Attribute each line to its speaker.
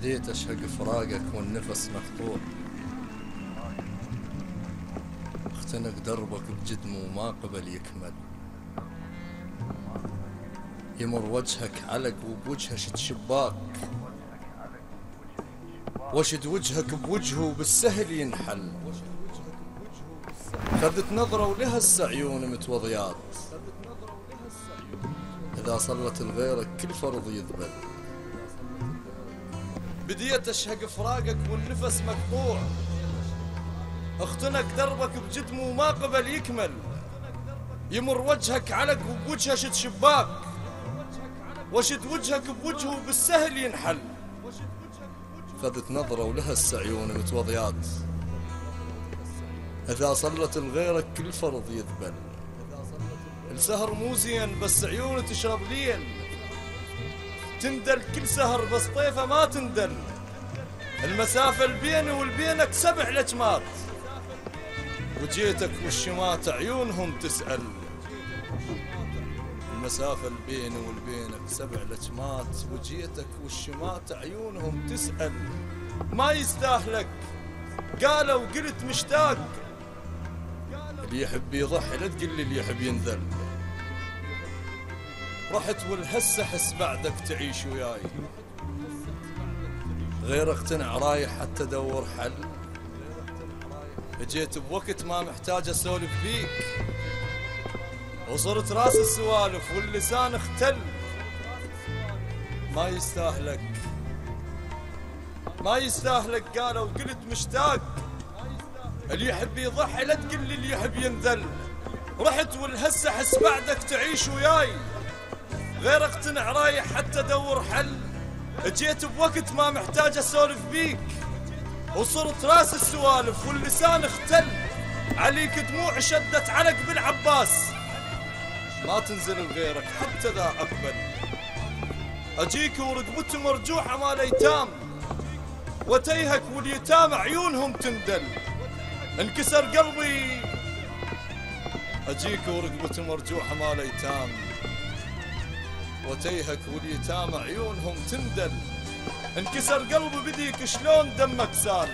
Speaker 1: بديت أشهق فراقك والنفس مقطوع، اختنق دربك بجدم وما قبل يكمل، يمر وجهك علق وبوجهه شد شباك، وشد وجهك بوجهه بالسهل ينحل، خذت نظرة ولهس عيون متوضيات، إذا صلت لغيرك كل فرض يذبل. بديت أشهق فراقك والنفس مقطوع، اختنق دربك بجدم وما قبل يكمل، يمر وجهك علق وبوجهه شد شباك، وشد وجهك بوجهه بالسهل ينحل، خذت نظرة ولهس عيون متوضيات، إذا صلت لغيرك كل فرض يذبل. السهر مو زين بس عيونه تشرب ليل، تندل كل سهر بس طيفه ما تندل، المسافة البيني والبينك 7 لجمات، وجيتك والشمات عيونهم تسأل. المسافة البيني والبينك 7 لجمات، وجيتك والشمات عيونهم تسأل. ما يستاهلك قالوا وقلت مشتاق، اللي يحب يضحي لا تقل لي اللي يحب ينذل. رحت والهسه حس بعدك تعيش وياي، غير اقتنع رايح حتى ادور حل، جيت بوقت ما محتاج اسولف فيك، وصرت راس السوالف واللسان اختل. ما يستاهلك قالوا وقلت مشتاق، اللي يحب يضحي لا تقل لي اللي يحب ينذل. رحت والهسه حس بعدك تعيش وياي، غير اقتنع رايح حتى ادور حل، جيت بوقت ما محتاج اسولف بيك، وصرت راس السوالف واللسان اختل. عليك دموع شدت علق بالعباس، ما تنزل لغيرك حتى ذا اقبل. اجيك ورقبتي مرجوحه مال ايتام، وتيهك واليتامى عيونهم تندل. انكسر قلبي اجيك ورقبتي مرجوحه مال ايتام، وتيهك واليتامى عيونهم تندل. انكسر قلبي بديك شلون دمك سال،